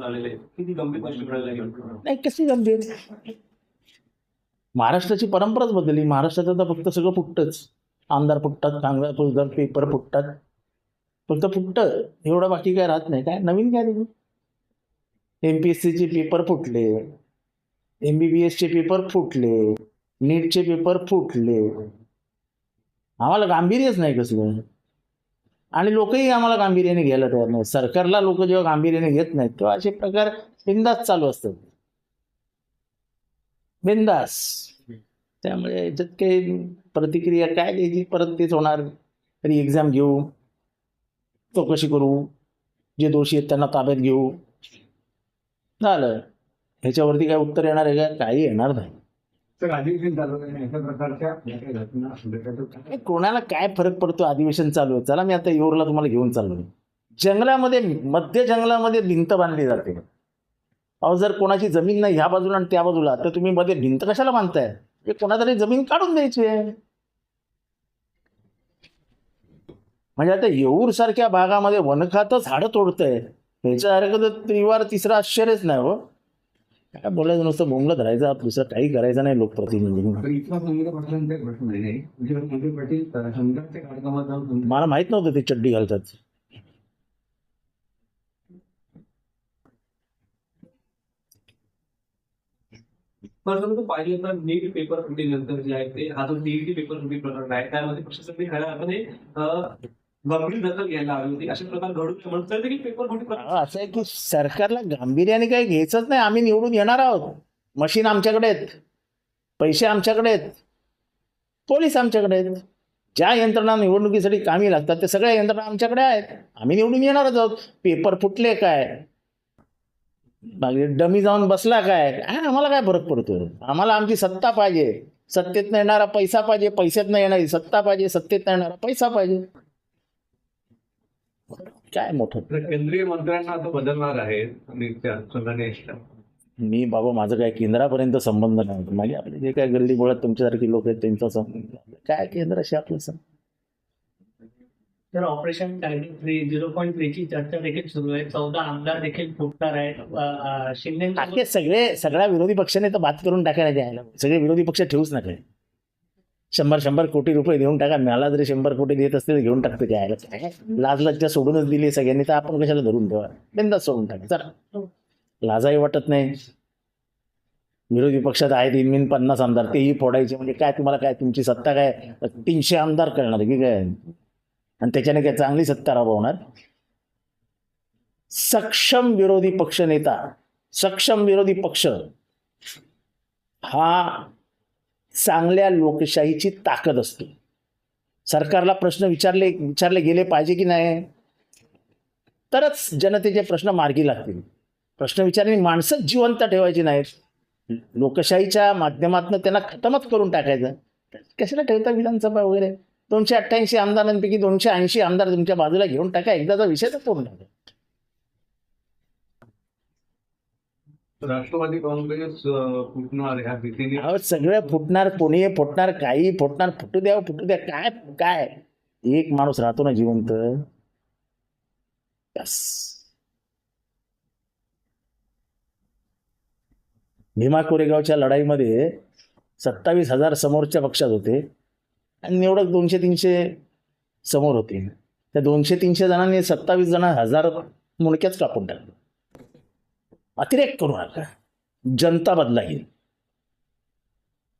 आलेले आहेत. किती गंभीर गोष्टी घडायला लागल्या. नाही, कशी गंभीर. महाराष्ट्राची परंपराच बदलली. महाराष्ट्रात आता फक्त सगळं फुटतंच. आमदार फुटतात, खासदार पेपर फुटतात, फक्त फुटतं एवढं, बाकी काय राहत नाही. काय नवीन काय नाही. MPSCचे पेपर फुटले, MBBSचे पेपर फुटले, नीटचे पेपर फुटले. आम्हाला गांभीर्यच नाही कसलं, आणि लोकही आम्हाला गांभीर्याने घ्यायला तयार नाही. सरकारला लोक जेव्हा गांभीर्याने घेत नाहीत तेव्हा असे प्रकार बिंदास चालू असतात, बिंदास. त्यामुळे याच्यात काही प्रतिक्रिया काय द्यायची, परत तेच होणार. तरी एक्झाम घेऊ, चौकशी करू, जे दोषी आहेत त्यांना ताब्यात घेऊ, झालं. ह्याच्यावरती काय उत्तर येणार आहे का? काही येणार नाही. तर अधिवेशन चालू आहे अशा प्रकारच्या काही घटना कोणाला काय फरक पडतो अधिवेशन चालू आहे? चला, मी आता येऊरला तुम्हाला घेऊन चाललो. जंगलामध्ये, मध्य जंगलामध्ये भिंत बांधली जाते. अहो, जर कोणाची जमीन नाही ह्या बाजूला आणि त्या बाजूला, तर तुम्ही मध्ये भिंत कशाला बांधताय? हे कोणातरी जमीन काढून द्यायची आहे. म्हणजे आता येऊर सारख्या भागामध्ये वनखातं झाडं तोडतंय, ह्याच्यासारखं तर त्रिवार तिसरं आश्चर्यच नाही हो. काय बोलायचं, नुसतं बोंबलं धरायचं, दुसरं काही करायचं नाही लोकप्रतिनिधी. इथला संघ पाटलांचा एक प्रश्न आहे. मंत्री पाटील संघाच्या कार्यक्रमात जाऊन मला माहित नव्हतं ते चड्डी घालतात. परंतु पाहिलं तर नीट पेपर फुटी नंतर जे आहे ते हा जो नीट पेपर फुटी प्रकरण आहे त्यामध्ये पक्षासाठी खऱ्या अर्थाने गंभीर दखल घ्यायला हवी होती. अशा प्रकार घडू नये म्हणून तर देखील पेपर फुटी प्रकरण असं आहे की सरकारला गांभीर्याने काही घ्यायचंच नाही. आम्ही निवडून येणार आहोत, मशीन आमच्याकडे आहेत, पैसे आमच्याकडे आहेत, पोलीस आमच्याकडे आहेत, ज्या यंत्रणा निवडणुकीसाठी कामी लागतात ते सगळ्या यंत्रणा आमच्याकडे आहेत. आम्ही निवडून येणारच आहोत. पेपर फुटले काय, डमी जाऊन बसला काय, आम्हाला काय फरक पडतो? आम्हाला आमची सत्ता पाहिजे. सत्तेत न येणारा पैसा पाहिजे, पैशात न येणारी सत्ता पाहिजे, सत्तेत न येणारा पैसा पाहिजे. काय मोठं. केंद्रीय मंत्र्यांना आता बदलणार आहेत आणि त्या संघाने मी बाबा, माझं काय केंद्रापर्यंत संबंध नाही. माझे आपले जे काय गल्ली बोळात तुमच्यासारखी लोक आहेत त्यांचा संबंध काय केंद्राशी आपलं संबंध. तर ऑपरेशन टायगर 0.3 ची चर्चा देखील सुरू आहे. 14 आमदार देखील फुटणार आहेत. शिंदे सगळ्या विरोधी पक्षाने तर बात करून टाकायला द्यायला. सगळे विरोधी पक्ष ठेवूच नका. 100 कोटी रुपये देऊन टाका. मला जरी 100 कोटी देत असतील घेऊन टाकतो द्यायला. लाज लज्जा सोडूनच दिली सगळ्यांनी, तर आपण कशाला धरून ठेवा? बिंदास सोडून टाका. चला, लाजाही वाटत नाही. विरोधी पक्षात आहेत इनमिन 50 आमदार, तेही फोडायचे म्हणजे काय? तुम्हाला काय, तुमची सत्ता काय 300 आमदार करणार की काय? आणि त्याच्याने काय चांगली सत्ता राबवणार? सक्षम विरोधी पक्ष नेता, सक्षम विरोधी पक्ष हा चांगल्या लोकशाहीची ताकद असते. सरकारला प्रश्न विचारले गेले पाहिजे की नाही, तरच जनतेचे प्रश्न मार्गी लागतील. प्रश्न विचारणे माणसंच जिवंत ठेवायची नाहीत. लोकशाहीच्या माध्यमातून त्यांना खतमच करून टाकायचं. कशाला ठेवता विधानसभा वगैरे? 288 आमदारांपैकी 280 आमदार तुमच्या बाजूला घेऊन टाका, एकदाचा विषय तर पूर्ण टाका. राष्ट्रवादी काँग्रेस फुटणार ह्या भीतीने. सगळं फुटणार, कोणी फुटणार, काही फुटणार, फुटू द्या. काय काय एक माणूस राहतो ना जिवंत, बस. भीमा कोरेगावच्या लढाईमध्ये 27,000 समोरच्या पक्षात होते आणि निवडक 200-300 समोर होते. त्या 200-300 जणांनी 27 हजार मुणक्याच कापून टाकले. अतिरेक करू नका. जनता बदलाईल.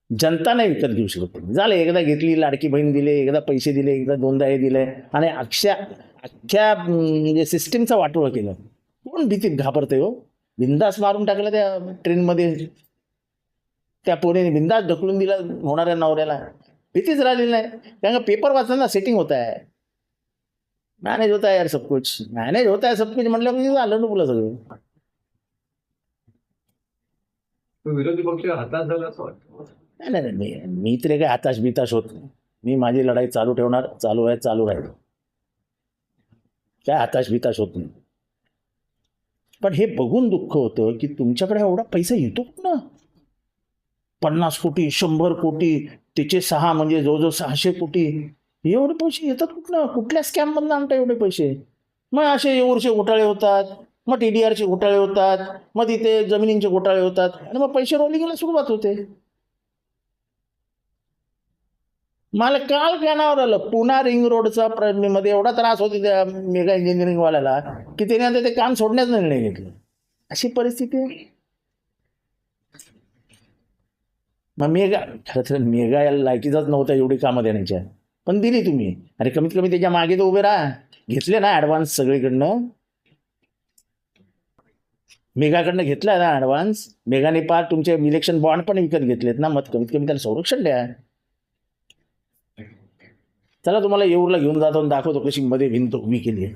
जनता नाही विकत घेऊ शकत. झालं, एकदा घेतली, लाडकी बहीण दिले, एकदा पैसे दिले, एकदा दोनदा हे दिले आणि अख्ख्या म्हणजे सिस्टीमचा वाटोळं केलं. कोण भीतीत घाबरते हो? बिंदास मारून टाकलं त्या ट्रेनमध्ये, त्या पोरीने बिंदास ढकलून दिला होणाऱ्या नवऱ्याला. भीतीच राहिलेली नाही. कारण पेपर वाचताना सेटिंग होत आहे, मॅनेज होता है यार, सब कुछ मॅनेज होता है, सब कुछ म्हटलं की झालं ना बोला सगळं. विरोधी पक्ष हातात झाला असं वाटतं. नाही, मी तरी काय हाताश बिताश होत नाही. मी माझी लढाई चालू ठेवणार, चालू आहे, चालू राहील. काय हाताश बिताश होत नाही. पण हे बघून दुःख होतं की तुमच्याकडे एवढा पैसा येतो ना, 50 कोटी, 100 कोटी, त्याचे 6 म्हणजे जवळजवळ 600 कोटी, एवढे पैसे येतात कुठनं? कुठल्या स्कॅम मधनं आणता एवढे पैसे? मग असे एवढे घोटाळे होतात, मग TDRचे घोटाळे होतात, मग तिथे जमिनींचे घोटाळे होतात आणि मग पैसे रोलिंगला सुरुवात होते. मला काल कानावर आलं पुणा रिंग रोडचा मध्ये एवढा त्रास होतो त्या मेगा इंजिनिअरिंग वाल्याला की त्याने आता ते काम सोडण्याचा निर्णय घेतला. अशी परिस्थिती आहे. मग मेगा खरं तर मेगा याला लायकीचाच नव्हता एवढी कामं देण्याच्या, पण दिली तुम्ही. अरे कमीत कमी त्याच्या मागे तर उभे राहा. घेतले ना ऍडव्हान्स सगळीकडनं. मेगाकडनं घेतलाय ना ऍडव्हान्स. मेगाने पार तुमचे इलेक्शन बॉन्ड पण विकत घेतलेत ना, मग कमीत कमी त्याला संरक्षण द्या. चला तुम्हाला येऊरला घेऊन जातो आणि दाखवतो कशी मध्ये भिंत उभी केली आहे.